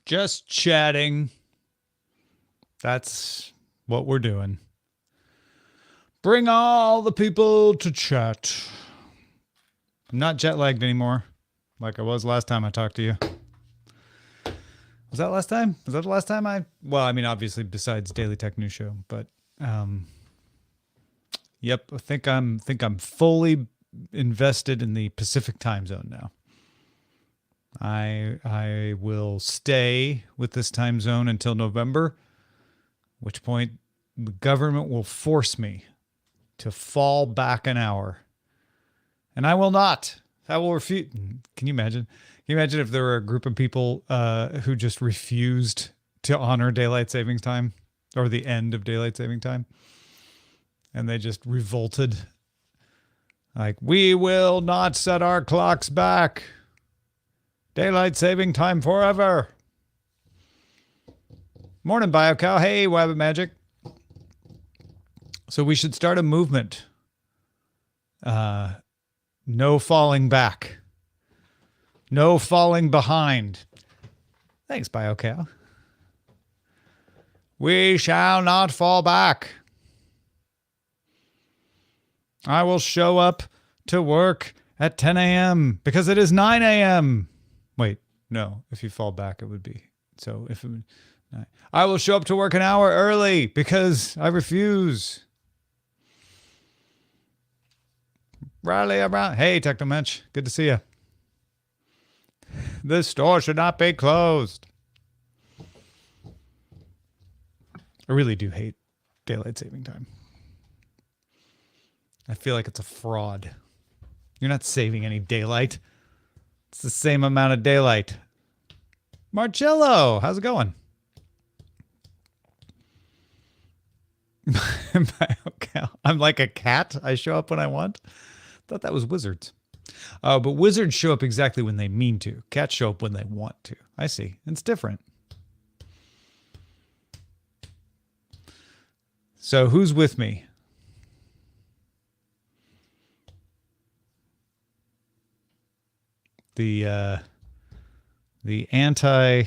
Just chatting. That's what we're doing. Bring all the people to chat. I'm not jet lagged anymore like I was last time I talked to you. Was that last time? Was that the last time well, I mean, obviously besides Daily Tech News Show, but yep, I think I'm fully invested in the Pacific time zone now. I will stay with this time zone until November, at which point the government will force me to fall back an hour. And I will not. I will refuse. Can you imagine? Can you imagine if there were a group of people who just refused to honor daylight savings time or the end of daylight saving time? And they just revolted. Like, we will not set our clocks back. Daylight saving time forever. Morning, BioCow. Hey, Wabbit Magic. So we should start a movement. No falling back. No falling behind. Thanks, BioCow. We shall not fall back. I will show up to work at 10 a.m. because it is 9 a.m. Wait, no. If you fall back, it would be. So if it would, I will show up to work an hour early because I refuse. Rally around. Hey, Technomensch. Good to see you. The store should not be closed. I really do hate daylight saving time. I feel like it's a fraud. You're not saving any daylight. It's the same amount of daylight. Marcello, how's it going? I'm like a cat. I show up when I want. Thought that was wizards. But wizards show up exactly when they mean to. Cats show up when they want to. I see. It's different. So who's with me? The anti.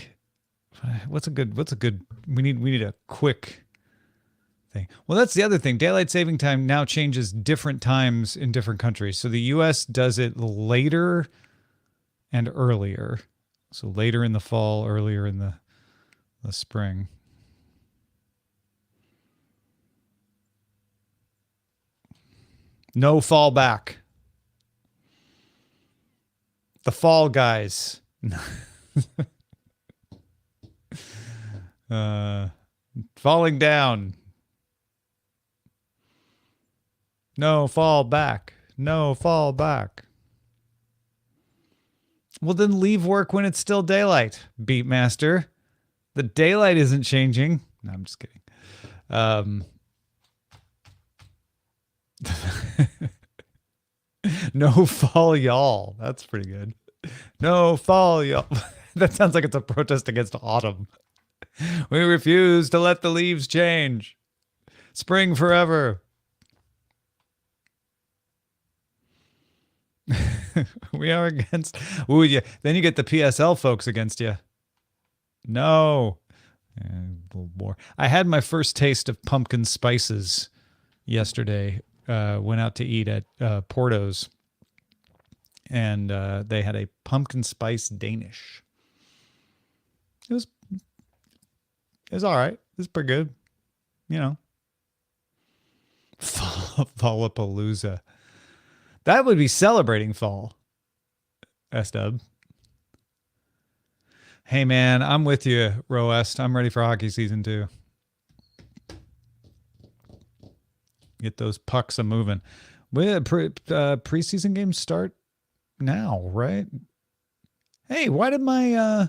What's a good? We need a quick thing. Well, that's the other thing. Daylight saving time now changes different times in different countries. So the U.S. does it later and earlier. So later in the fall, earlier in the spring. No fall back. The Fall Guys. Falling down. No fall back. No fall back. Well, then leave work when it's still daylight, Beatmaster. The daylight isn't changing. No, I'm just kidding. No fall, y'all. That's pretty good. No fall, y'all. That sounds like it's a protest against autumn. We refuse to let the leaves change. Spring forever. We are against. Ooh, yeah. Then you get the PSL folks against you. No. A little more. I had my first taste of pumpkin spices yesterday. Went out to eat at Porto's, and they had a pumpkin spice Danish. It was all right. It was pretty good, you know. Fallapalooza. That would be celebrating fall. S-Dub. Hey man, I'm with you, Roest. I'm ready for hockey season too. Get those pucks a moving. Preseason games start now, right? Hey, why did my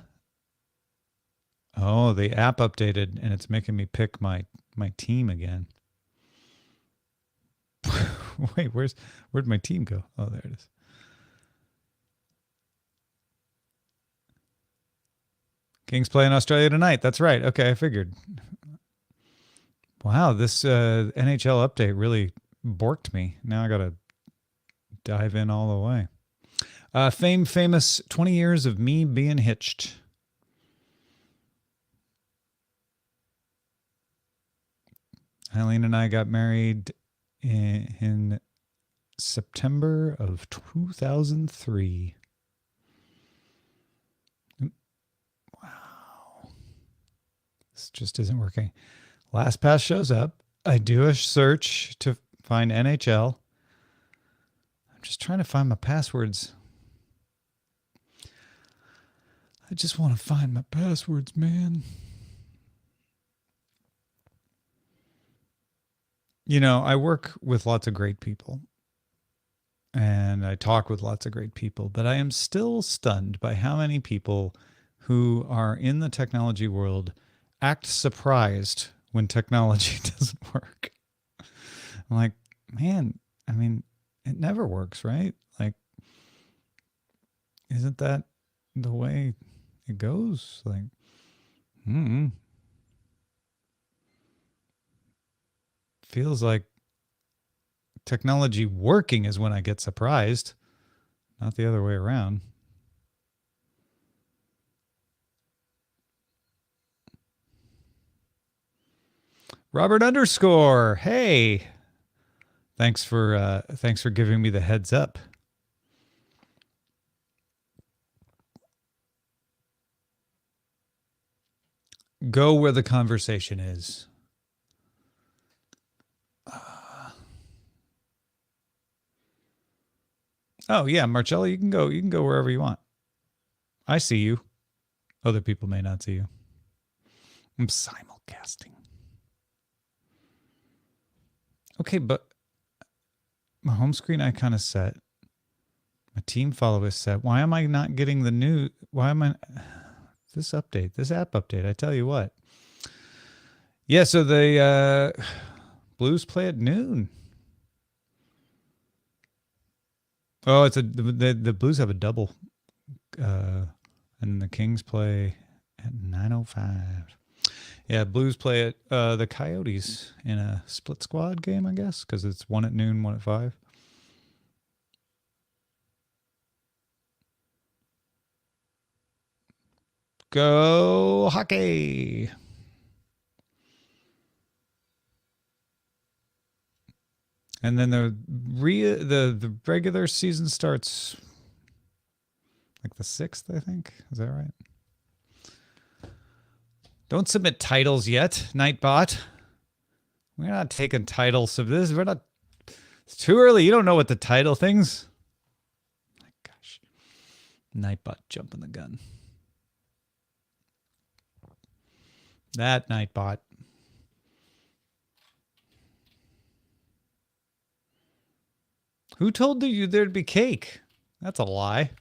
oh, the app updated and it's making me pick my team again. Wait, where'd my team go? Oh, there it is. Kings play in Australia tonight. That's right. Okay, I figured. Wow, this NHL update really borked me. Now I got to dive in all the way. Famous 20 years of me being hitched. Eileen and I got married in September of 2003. Wow. This just isn't working. LastPass shows up. I do a search to find NHL. I'm just trying to find my passwords. I just want to find my passwords, man. You know, I work with lots of great people and I talk with lots of great people, but I am still stunned by how many people who are in the technology world act surprised when technology doesn't work. I'm like, man, I mean, it never works, right? Like, isn't that the way it goes? Like, feels like technology working is when I get surprised, not the other way around. Robert underscore, hey, thanks for giving me the heads up. Go where the conversation is. Oh yeah, Marcello, you can go wherever you want. I see you. Other people may not see you. I'm simulcasting. Okay, but my home screen icon is set. My team follow is set. Why am I not getting the new? Why am I this update? This app update? I tell you what. Yeah, so the Blues play at noon. Oh, it's the Blues have a double, and the Kings play at 9:05. Yeah, Blues play at the Coyotes in a split squad game, I guess, because it's one at noon, one at 5. Go hockey! And then the regular season starts like the 6th, I think. Is that right? Don't submit titles yet, Nightbot. We're not taking titles of this. We're not. It's too early. You don't know what the title things. My gosh, Nightbot jumping the gun. That Nightbot. Who told you there'd be cake? That's a lie.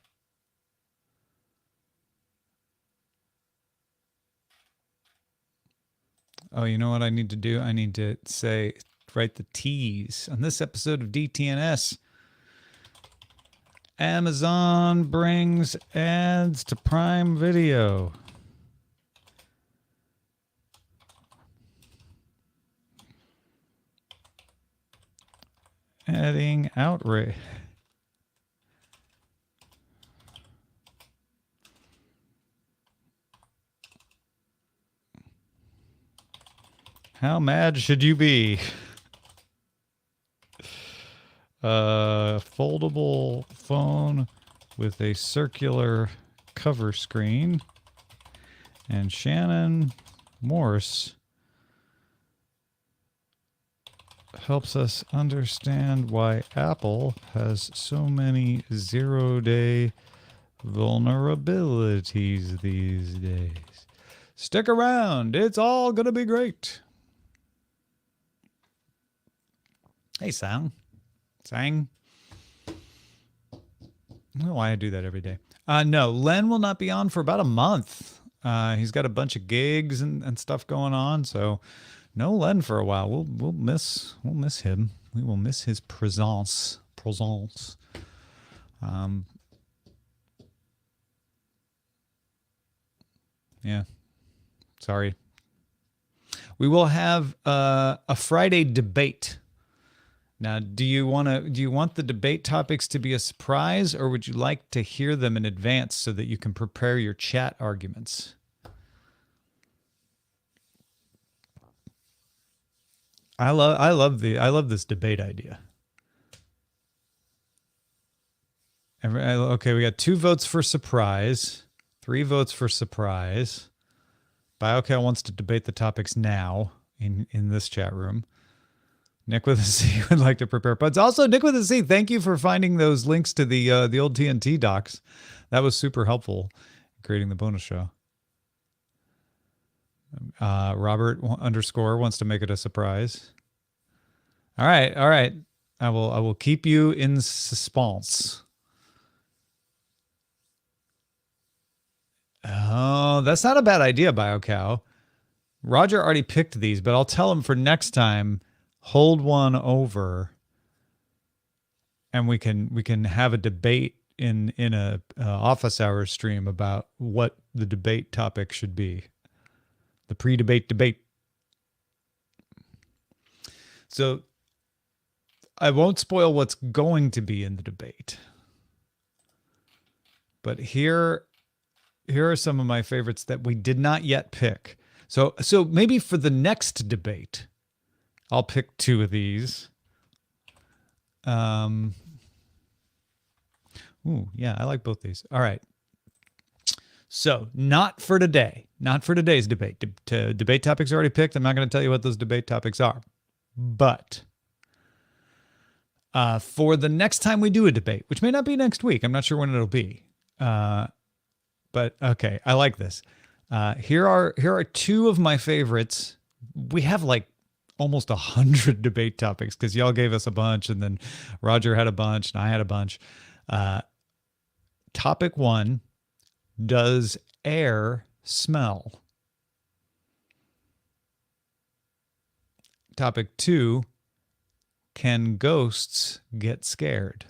Oh, you know what I need to do? I need to write the T's on this episode of DTNS. Amazon brings ads to Prime Video. Adding outrage. How mad should you be? Foldable phone with a circular cover screen. And Shannon Morse helps us understand why Apple has so many zero-day vulnerabilities these days. Stick around. It's all going to be great. Hey, Sang. I don't know why I do that every day. No, Len will not be on for about a month. He's got a bunch of gigs and stuff going on, so no Len for a while. We'll miss him. We will miss his presence. Yeah. Sorry. We will have a Friday debate. Now, do you want the debate topics to be a surprise, or would you like to hear them in advance so that you can prepare your chat arguments? I love this debate idea. Okay, we got 2 votes for surprise, 3 votes for surprise. BioCal wants to debate the topics now in this chat room. Nick with a C would like to prepare puds. Also, Nick with a C, thank you for finding those links to the old TNT docs. That was super helpful in creating the bonus show. Robert _ wants to make it a surprise. All right, all right. I will keep you in suspense. Oh, that's not a bad idea, BioCow. Roger already picked these, but I'll tell him for next time, hold one over and we can have a debate in a office hours stream about what the debate topic should be. The pre-debate debate. So I won't spoil what's going to be in the debate. But here are some of my favorites that we did not yet pick. So maybe for the next debate, I'll pick 2 of these. Ooh, yeah, I like both these. All right. So not for today, not for today's debate. Debate topics are already picked. I'm not going to tell you what those debate topics are. But for the next time we do a debate, which may not be next week, I'm not sure when it'll be. But okay, I like this. Here are 2 of my favorites. We have like almost 100 debate topics because y'all gave us a bunch, and then Roger had a bunch, and I had a bunch. Topic 1: does air smell? Topic 2: can ghosts get scared?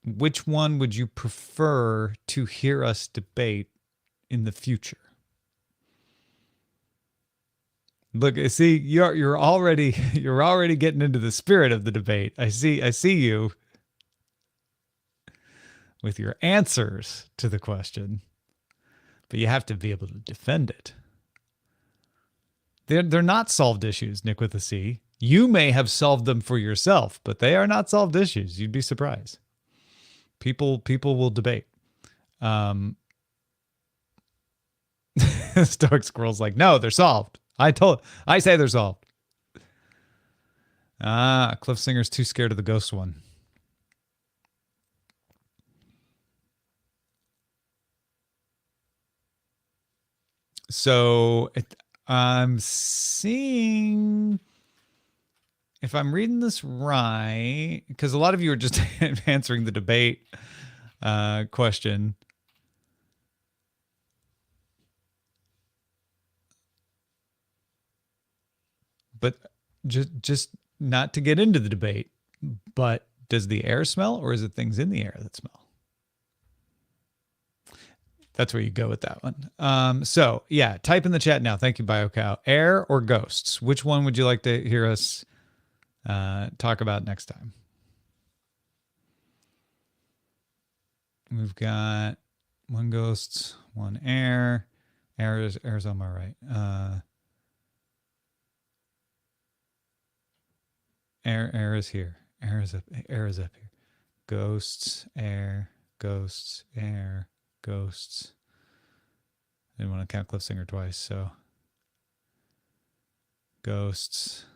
Which one would you prefer to hear us debate in the future? Look, see, you're already getting into the spirit of the debate. I see you with your answers to the question, but you have to be able to defend it. They're not solved issues, Nick with a C. You may have solved them for yourself, but they are not solved issues. You'd be surprised. People will debate. Stoic Squirrel's like, no, they're solved. I say they're solved. Cliff Singer's too scared of the ghost one. So I'm seeing, if I'm reading this right, because a lot of you are just answering the debate question. But just not to get into the debate, but does the air smell, or is it things in the air that smell? That's where you go with that one. So yeah, type in the chat now. Thank you, BioCow. Air or ghosts? Which one would you like to hear us talk about next time? We've got 1 ghosts, 1 air. Air's on my right. Air is here. Air is up here. Ghosts, air, ghosts, air, ghosts. I didn't want to count Cliff Singer twice, so ghosts.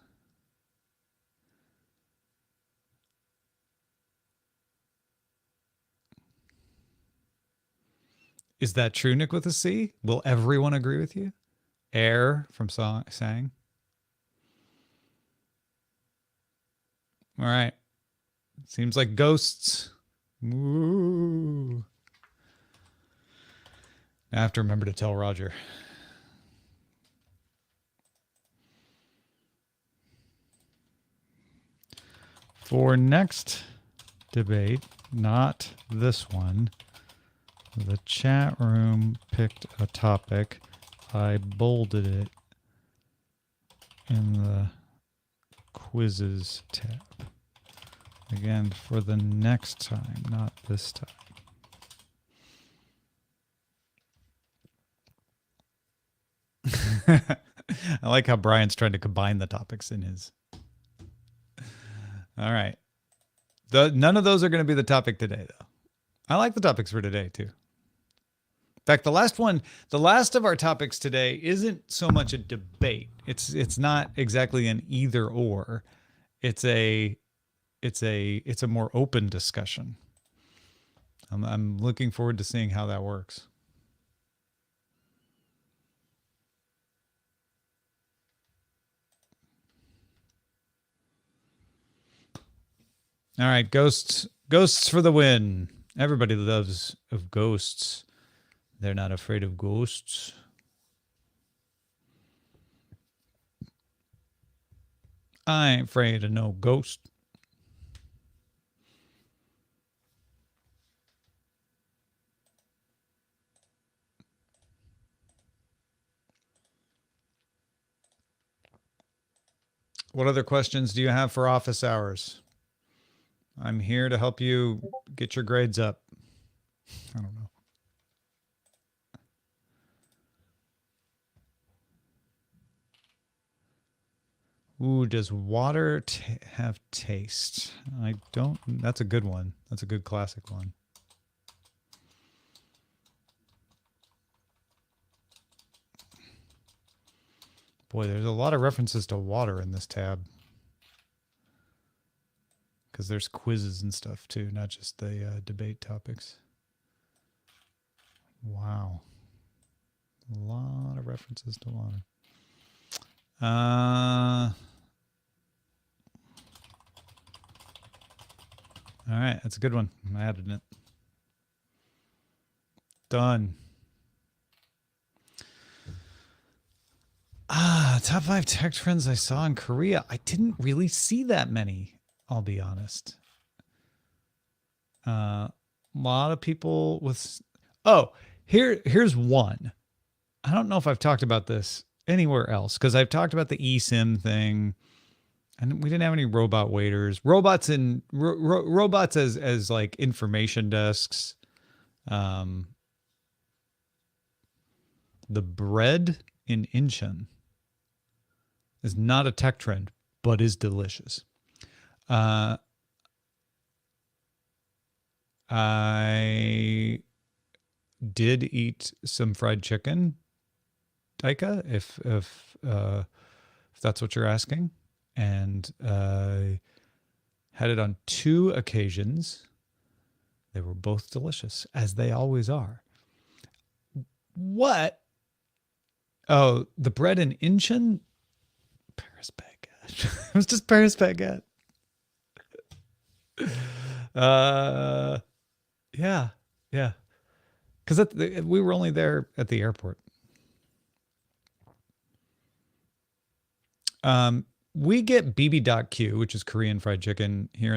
Is that true, Nick with a C? Will everyone agree with you? Air from Sang. All right. Seems like ghosts. Woo. I have to remember to tell Roger. For next debate, not this one, the chat room picked a topic. I bolded it in the quizzes tab. Again, for the next time, not this time. I like how Brian's trying to combine the topics in his. All right. None of those are going to be the topic today, though. I like the topics for today, too. In fact, the last of our topics today isn't so much a debate. It's not exactly an either or. It's a more open discussion. I'm looking forward to seeing how that works. All right, ghosts for the win. Everybody loves of ghosts. They're not afraid of ghosts. I ain't afraid of no ghost. What other questions do you have for office hours? I'm here to help you get your grades up. I don't know. Ooh, does water have taste? I don't. That's a good one. That's a good classic one. Boy, there's a lot of references to water in this tab. Because there's quizzes and stuff too, not just the debate topics. Wow. A lot of references to water. All right, that's a good one. I added it. Done. Top 5 tech trends I saw in Korea. I didn't really see that many, I'll be honest. A lot of people with... Oh, here's one. I don't know if I've talked about this anywhere else, because I've talked about the eSIM thing, and we didn't have any robot waiters. Robots as like information desks. The bread in Incheon is not a tech trend, but is delicious. I did eat some fried chicken, Taika, if that's what you're asking, and had it on 2 occasions. They were both delicious, as they always are. What? Oh, the bread in Incheon? Paris baguette. It was just Paris baguette. Yeah. Because we were only there at the airport. We get BB.Q, which is Korean fried chicken here,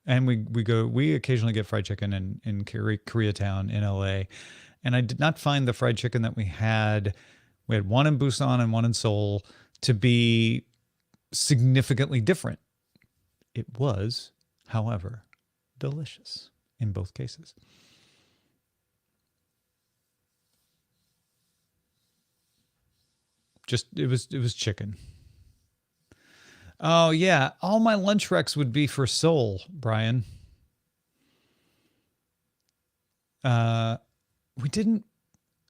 and we occasionally get fried chicken in Koreatown in LA. And I did not find the fried chicken that we had. We had one in Busan and one in Seoul to be significantly different. It was, however, delicious in both cases. Just it was chicken. Oh yeah, all my lunch recs would be for Seoul, Brian. We didn't.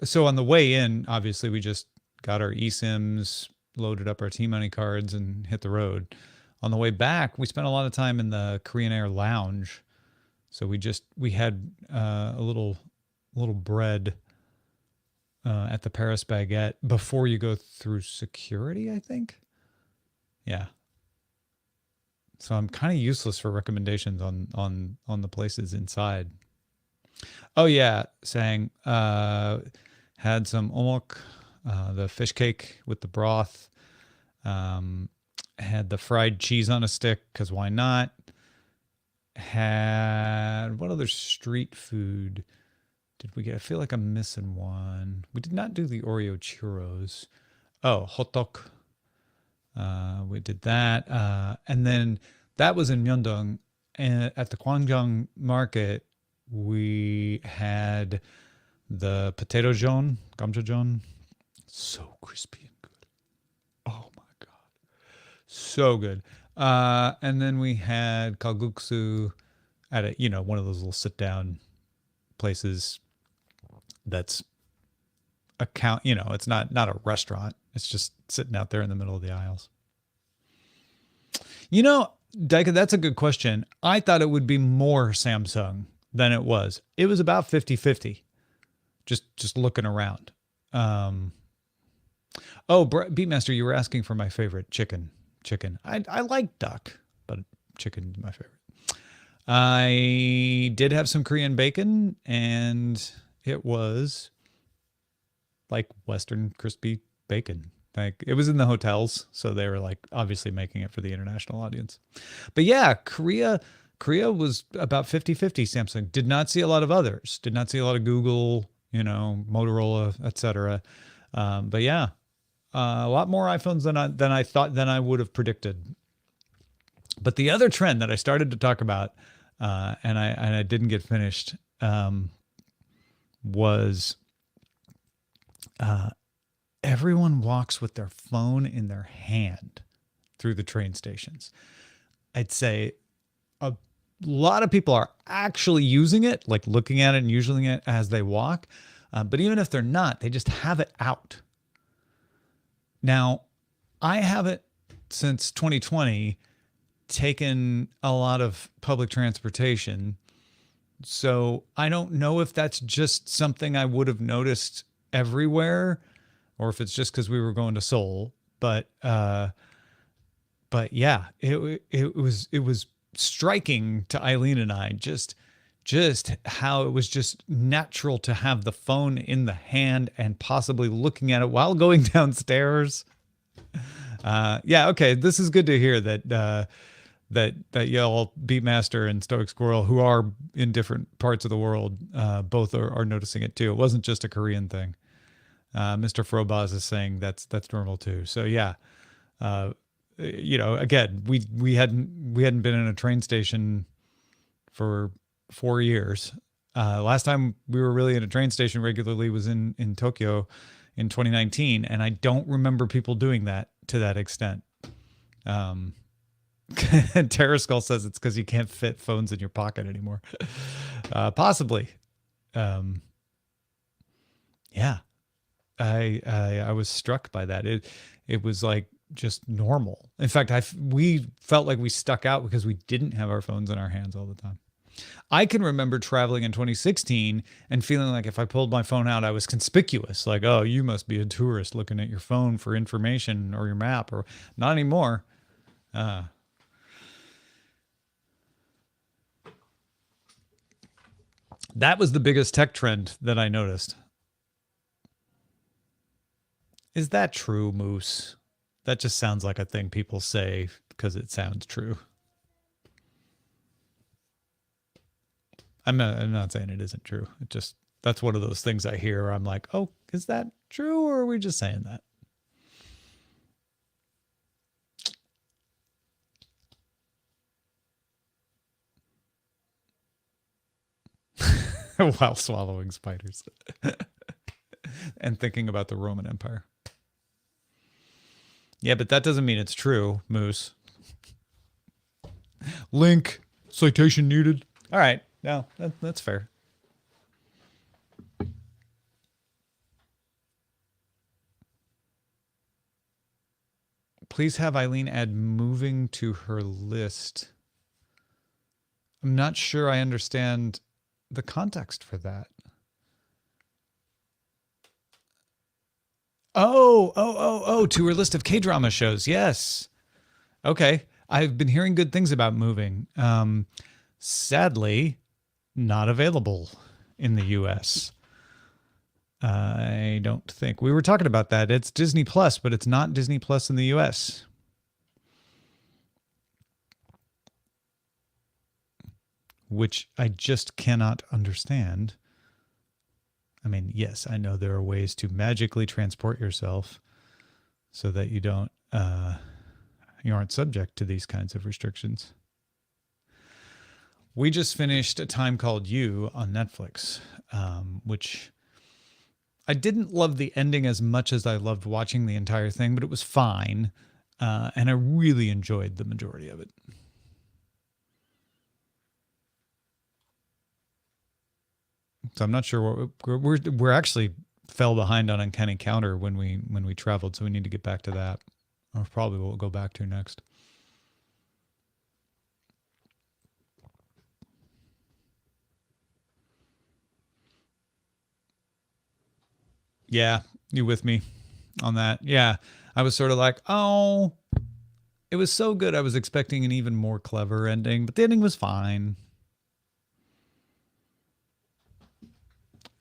So on the way in, obviously, we just got our eSIMs, loaded up our T-Money cards, and hit the road. On the way back, we spent a lot of time in the Korean Air lounge. So we had a little bread at the Paris baguette before you go through security, I think. Yeah. So I'm kind of useless for recommendations on the places inside. Oh yeah, Sang had some omok, the fish cake with the broth. Had the fried cheese on a stick, because why not? Had what other street food did we get? I feel like I'm missing one. We did not do the Oreo churros. Oh, hotdog. We did that. And then that was in Myeongdong. And at the Gwangjang market, we had the potato jeon, gamjajeon. So crispy and good. So good. And then we had kalguksu at a, one of those little sit down places that's it's not a restaurant. It's just sitting out there in the middle of the aisles. You know, Daika, that's a good question. I thought it would be more Samsung than it was. It was about 50-50. Just looking around. Beatmaster, you were asking for my favorite chicken. I like duck, but chicken is my favorite. I did have some Korean bacon, and it was like Western crispy bacon. Like, it was in the hotels, so they were like obviously making it for the international audience. But yeah, Korea was about 50-50 Samsung. Did not see a lot of others. Did not see a lot of Google, Motorola, etc. But yeah, a lot more iPhones than I would have predicted. But the other trend that I started to talk about, and I didn't get finished, was everyone walks with their phone in their hand through the train stations. I'd say a lot of people are actually using it, like looking at it and using it as they walk. But even if they're not, they just have it out. Now, I haven't, since 2020, taken a lot of public transportation. So I don't know if that's just something I would have noticed everywhere, or if it's just because we were going to Seoul. But yeah, it was striking to Eileen and I just how it was just natural to have the phone in the hand and possibly looking at it while going downstairs. Yeah, okay, this is good to hear that y'all, Beatmaster and Stoic Squirrel, who are in different parts of the world, both are noticing it too. It wasn't just a Korean thing. Mr. Frobaz is saying that's normal too. So yeah, again, we hadn't been in a train station for 4 years. Last time we were really in a train station regularly was in Tokyo in 2019, and I don't remember people doing that to that extent. Terror Skull says it's because you can't fit phones in your pocket anymore. Possibly. Yeah. I was struck by that. It was like just normal. In fact, we felt like we stuck out because we didn't have our phones in our hands all the time. I can remember traveling in 2016 and feeling like if I pulled my phone out, I was conspicuous. Like, oh, you must be a tourist looking at your phone for information or your map. Or not anymore. That was the biggest tech trend that I noticed. Is that true, Moose? That just sounds like a thing people say because it sounds true. I'm not saying it isn't true. That's one of those things I hear where I'm like, oh, is that true, or are we just saying that? While swallowing spiders and thinking about the Roman Empire. Yeah, but that doesn't mean it's true, Moose. Link, citation needed. All right, no, that's fair. Please have Eileen add moving to her list. I'm not sure I understand the context for that. Oh, to her list of K-drama shows. Yes. Okay. I've been hearing good things about moving. Sadly, not available in the US. I don't think. We were talking about that. It's Disney Plus, but it's not Disney Plus in the US. Which I just cannot understand. I mean, yes, I know there are ways to magically transport yourself so that you aren't subject to these kinds of restrictions. We just finished A Time Called You on Netflix, which I didn't love the ending as much as I loved watching the entire thing, but it was fine. And I really enjoyed the majority of it. So I'm not sure what we're actually fell behind on Uncanny Encounter when we traveled, so we need to get back to that. Or probably what we'll go back to next. Yeah, you with me on that? Yeah, I was sort of like, oh, it was so good. I was expecting an even more clever ending, but the ending was fine.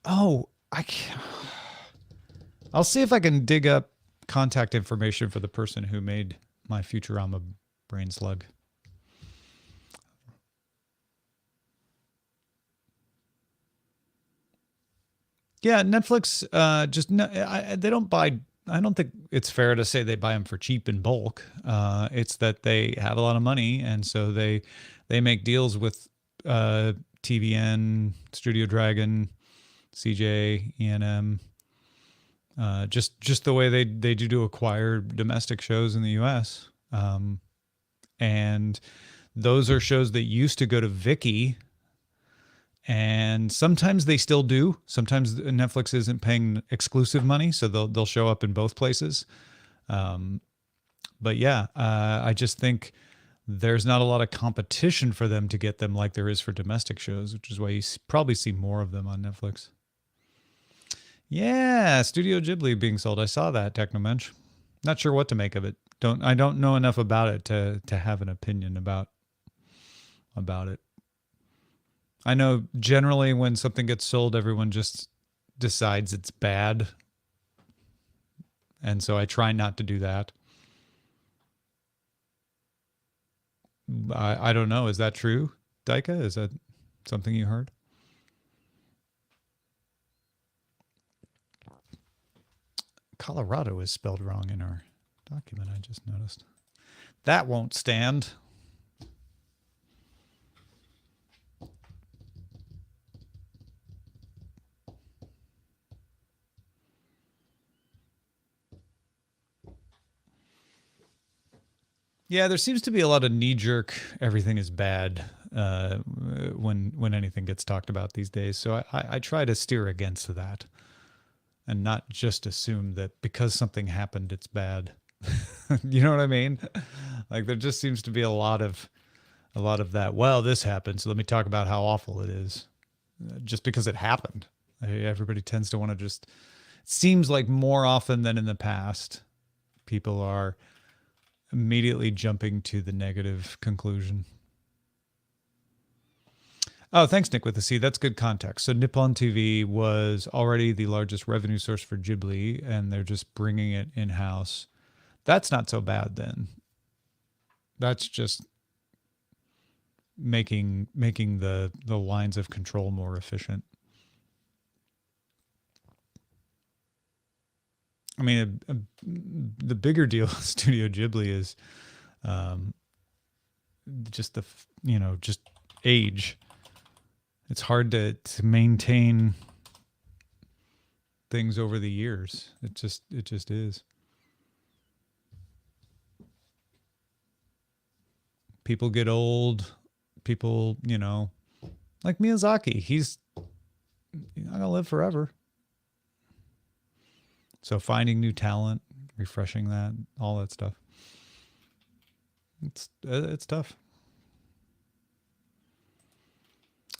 Oh, I'll see if I can dig up contact information for the person who made my Futurama brain slug. Yeah, Netflix just they don't buy. I don't think it's fair to say they buy them for cheap in bulk. It's that they have a lot of money, and so they make deals with TVN, Studio Dragon, CJ, ENM. Just the way they do to acquire domestic shows in the U.S. And those are shows that used to go to Viki, and sometimes they still do. Sometimes Netflix isn't paying exclusive money, so they'll show up in both places. But yeah, I just think there's not a lot of competition for them to get them like there is for domestic shows, which is why you probably see more of them on Netflix. Yeah, Studio Ghibli being sold. I saw that, Technomensch. Not sure what to make of it. I don't know enough about it to have an opinion about it. I know generally when something gets sold, everyone just decides it's bad. And so I try not to do that. I don't know. Is that true, Daika? Is that something you heard? Colorado is spelled wrong in our document, I just noticed. That won't stand. Yeah, there seems to be a lot of knee-jerk. Everything is bad when anything gets talked about these days. So I try to steer against that, and not just assume that because something happened, it's bad. You know what I mean? Like there just seems to be a lot of that. Well, this happened, so let me talk about how awful it is, just because it happened. Everybody tends to want to just. It seems like more often than in the past, people are immediately jumping to the negative conclusion. Oh, thanks, Nick with the C. That's good context. So Nippon TV was already the largest revenue source for Ghibli, and they're just bringing it in-house. That's not so bad then. That's just making the lines of control more efficient. I mean, the bigger deal with Studio Ghibli is just just age. It's hard to maintain things over the years. It just is. People get old. People, like Miyazaki, he's not gonna live forever. So finding new talent, refreshing that, all that stuff. It's tough.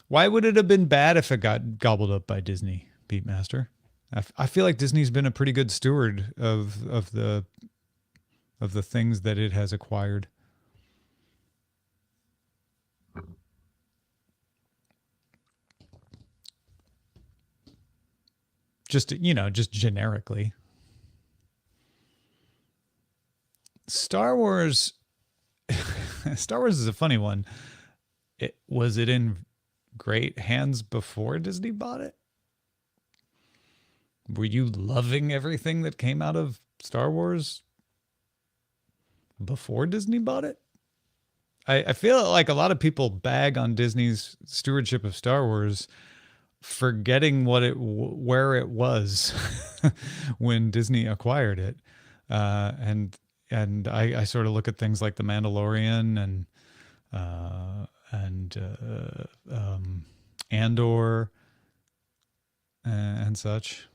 Why would it have been bad if it got gobbled up by Disney, Beatmaster? I feel like Disney's been a pretty good steward of the things that it has acquired. Just generically. Star Wars Star Wars is a funny one. Was it in great hands before Disney bought it? Were you loving everything that came out of Star Wars before Disney bought it? I feel like a lot of people bag on Disney's stewardship of Star Wars, forgetting where it was when Disney acquired it, and and I sort of look at things like The Mandalorian and Andor and such.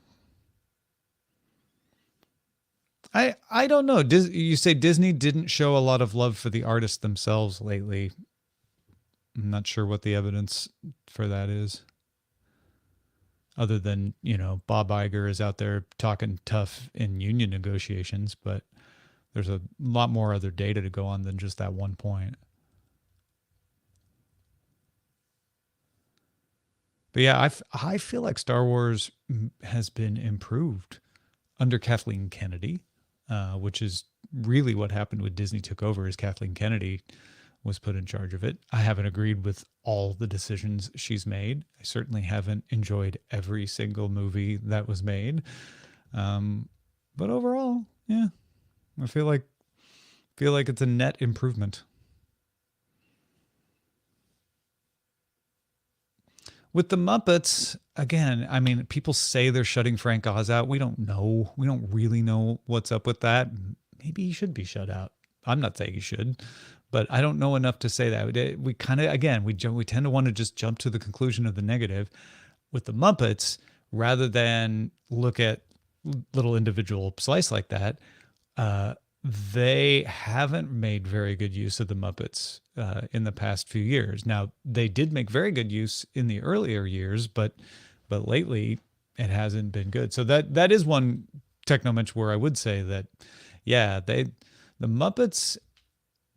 I don't know. You say Disney didn't show a lot of love for the artists themselves lately. I'm not sure what the evidence for that is, other than, Bob Iger is out there talking tough in union negotiations, but there's a lot more other data to go on than just that one point. But yeah, I feel like Star Wars has been improved under Kathleen Kennedy, which is really what happened when Disney took over. Is Kathleen Kennedy was put in charge of it. I haven't agreed with all the decisions she's made. I certainly haven't enjoyed every single movie that was made. But overall, yeah, I feel like it's a net improvement. With the Muppets, again, I mean, people say they're shutting Frank Oz out. We don't know. We don't really know what's up with that. Maybe he should be shut out. I'm not saying he should, but I don't know enough to say that. We kind of, again, we tend to want to just jump to the conclusion of the negative. With the Muppets, rather than look at little individual slice like that, they haven't made very good use of the Muppets in the past few years. Now, they did make very good use in the earlier years, but lately it hasn't been good. So that is one Technomensch where I would say that, yeah, the Muppets,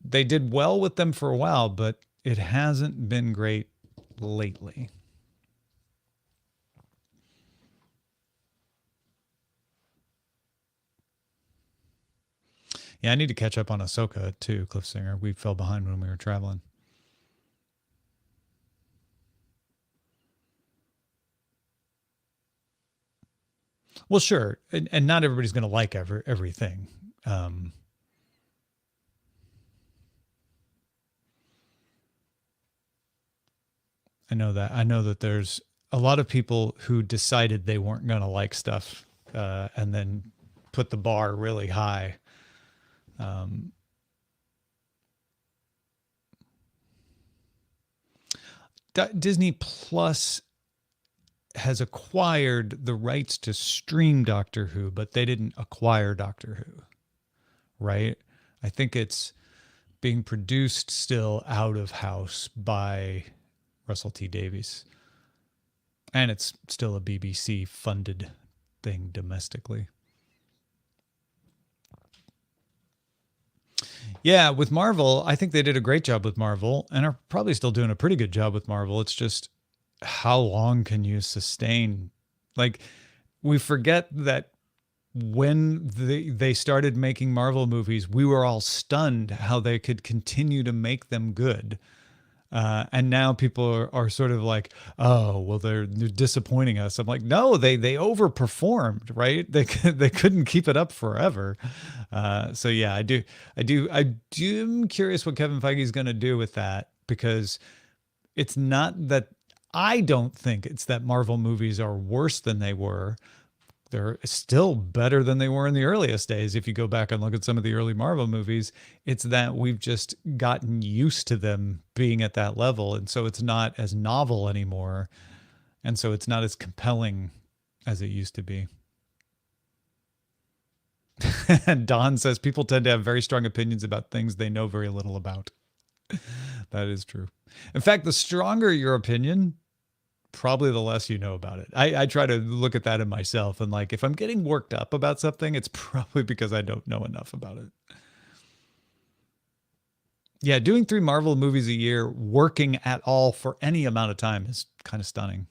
they did well with them for a while, but it hasn't been great lately. Yeah, I need to catch up on Ahsoka too, Cliffsinger. We fell behind when we were traveling. Well, sure, and not everybody's going to like everything. Um, I know that. I know that there's a lot of people who decided they weren't going to like stuff, and then put the bar really high. Um, Disney Plus has acquired the rights to stream Doctor Who, but they didn't acquire Doctor Who, right? I think it's being produced still out of house by Russell T Davies. And it's still a BBC funded thing domestically. Yeah, with Marvel, I think they did a great job with Marvel and are probably still doing a pretty good job with Marvel. It's just how long can you sustain? Like, we forget that when they started making Marvel movies, we were all stunned how they could continue to make them good. And now people are sort of like, oh, well, they're disappointing us. I'm like, no, they overperformed, right? They couldn't keep it up forever. So yeah, I'm curious what Kevin Feige is going to do with that, because it's not that I don't think it's that Marvel movies are worse than they were. They're still better than they were in the earliest days. If you go back and look at some of the early Marvel movies, it's that we've just gotten used to them being at that level. And so it's not as novel anymore. And so it's not as compelling as it used to be. And Don says people tend to have very strong opinions about things they know very little about. That is true. In fact, the stronger your opinion, probably the less you know about it. I try to look at that in myself, and like, if I'm getting worked up about something, it's probably because I don't know enough about it. Yeah, doing 3 Marvel movies a year, working at all for any amount of time, is kind of stunning.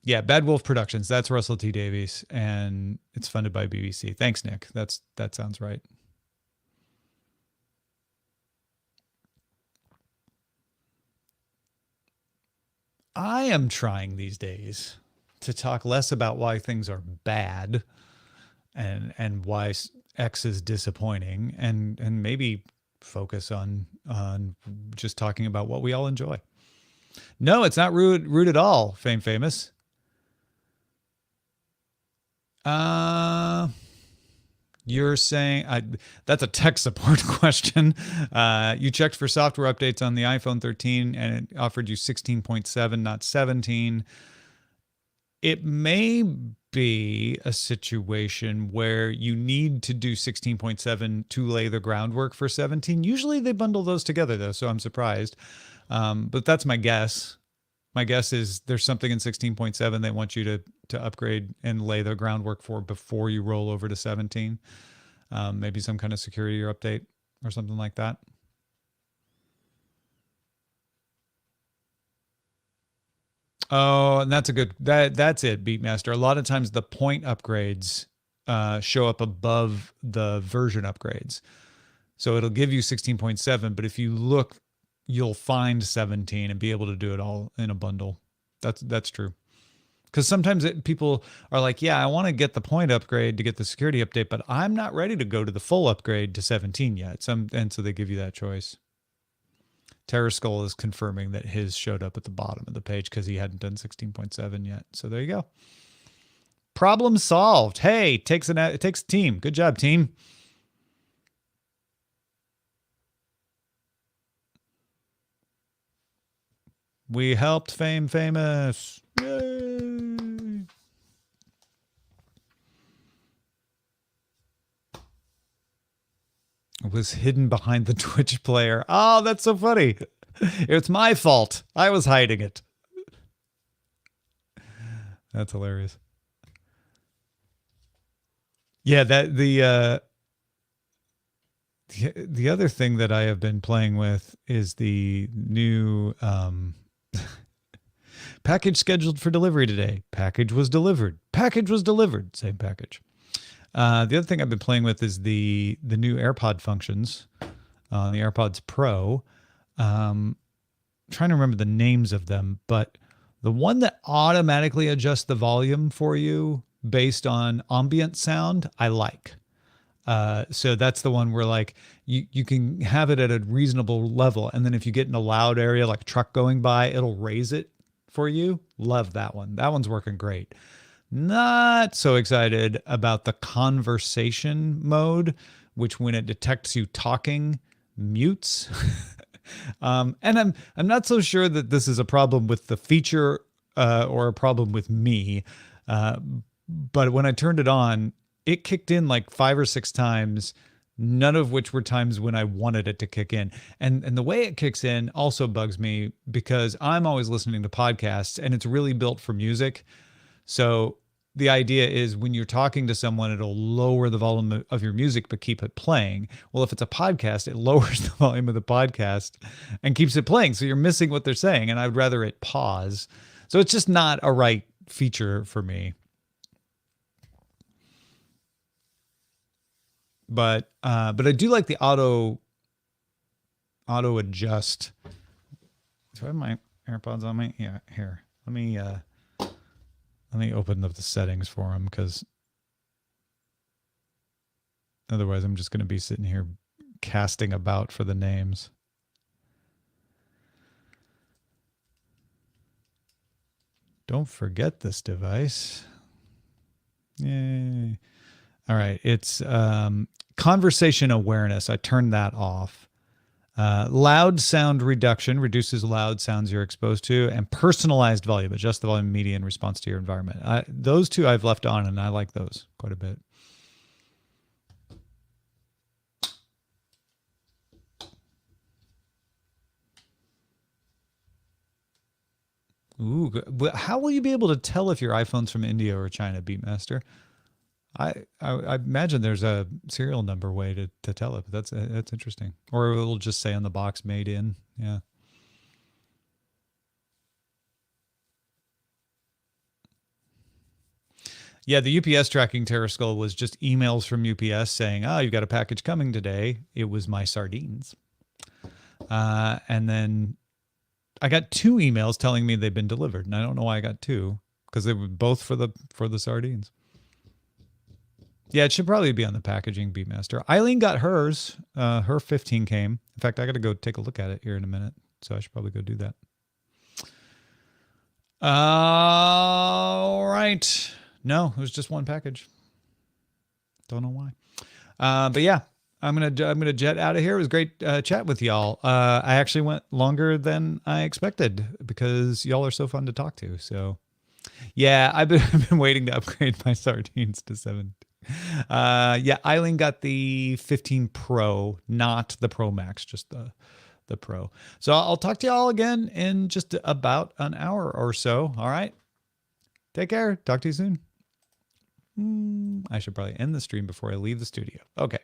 Yeah, Bad Wolf Productions. That's Russell T Davies, and it's funded by BBC. Thanks, Nick. That sounds right. I am trying these days to talk less about why things are bad and why X is disappointing, and maybe focus on just talking about what we all enjoy. No, it's not rude at all. Famous. Uh, you're saying that's a tech support question. You checked for software updates on the iPhone 13 and it offered you 16.7, not 17. It may be a situation where you need to do 16.7 to lay the groundwork for 17. Usually they bundle those together though, so I'm surprised. But that's my guess. My guess is there's something in 16.7 they want you to upgrade and lay the groundwork for before you roll over to 17. Maybe some kind of security update or something like that. Oh, and that's a good that's it, Beatmaster. A lot of times the point upgrades show up above the version upgrades. So it'll give you 16.7, but if you look, you'll find 17 and be able to do it all in a bundle. That's true. Because sometimes people are like, yeah, I want to get the point upgrade to get the security update, but I'm not ready to go to the full upgrade to 17 yet. And so they give you that choice. Terror Skull is confirming that his showed up at the bottom of the page because he hadn't done 16.7 yet. So there you go. Problem solved. Hey, it takes a team. Good job, team. We helped famous. Yay. It was hidden behind the Twitch player. Oh, that's so funny. It's my fault. I was hiding it. That's hilarious. Yeah, the other thing that I have been playing with is the new package scheduled for delivery today. Package was delivered. Package was delivered. Same package. The other thing I've been playing with is the new AirPod functions on the AirPods Pro. Trying to remember the names of them, but the one that automatically adjusts the volume for you based on ambient sound, I like. So that's the one where like you can have it at a reasonable level. And then if you get in a loud area, like a truck going by, it'll raise it for you. Love that one. That one's working great. Not so excited about the conversation mode, which when it detects you talking, mutes. And I'm not so sure that this is a problem with the feature or a problem with me. But when I turned it on, it kicked in like 5 or 6 times, none of which were times when I wanted it to kick in. And the way it kicks in also bugs me because I'm always listening to podcasts and it's really built for music. So the idea is when you're talking to someone, it'll lower the volume of your music, but keep it playing. Well, if it's a podcast, it lowers the volume of the podcast and keeps it playing. So you're missing what they're saying. And I'd rather it pause. So it's just not a right feature for me. But I do like the auto adjust. Do I have my AirPods on me? Yeah, here. Let me open up the settings for them because otherwise I'm just going to be sitting here casting about for the names. Don't forget this device. Yay. All right. It's conversation awareness. I turned that off. Loud sound reduction reduces loud sounds you're exposed to, and personalized volume, adjust the volume media in response to your environment. Those two I've left on, and I like those quite a bit. Ooh, how will you be able to tell if your iPhone's from India or China, Beatmaster? I imagine there's a serial number way to tell it, but that's interesting. Or it'll just say on the box made in. Yeah. Yeah, the UPS tracking Terror Skull was just emails from UPS saying, "Oh, you've got a package coming today." It was my sardines. And then I got 2 emails telling me they've been delivered, and I don't know why I got 2 because they were both for the sardines. Yeah, it should probably be on the packaging, Beatmaster. Eileen got hers. Her 15 came. In fact, I got to go take a look at it here in a minute, so I should probably go do that. All right. No, it was just one package. Don't know why. But yeah, I'm gonna jet out of here. It was great chat with y'all. I actually went longer than I expected because y'all are so fun to talk to. So yeah, I've been waiting to upgrade my sardines to 7. Yeah, Eileen got the 15 Pro, not the Pro Max, just the Pro. So I'll talk to y'all again in just about an hour or so. All right. Take care. Talk to you soon. I should probably end the stream before I leave the studio. Okay.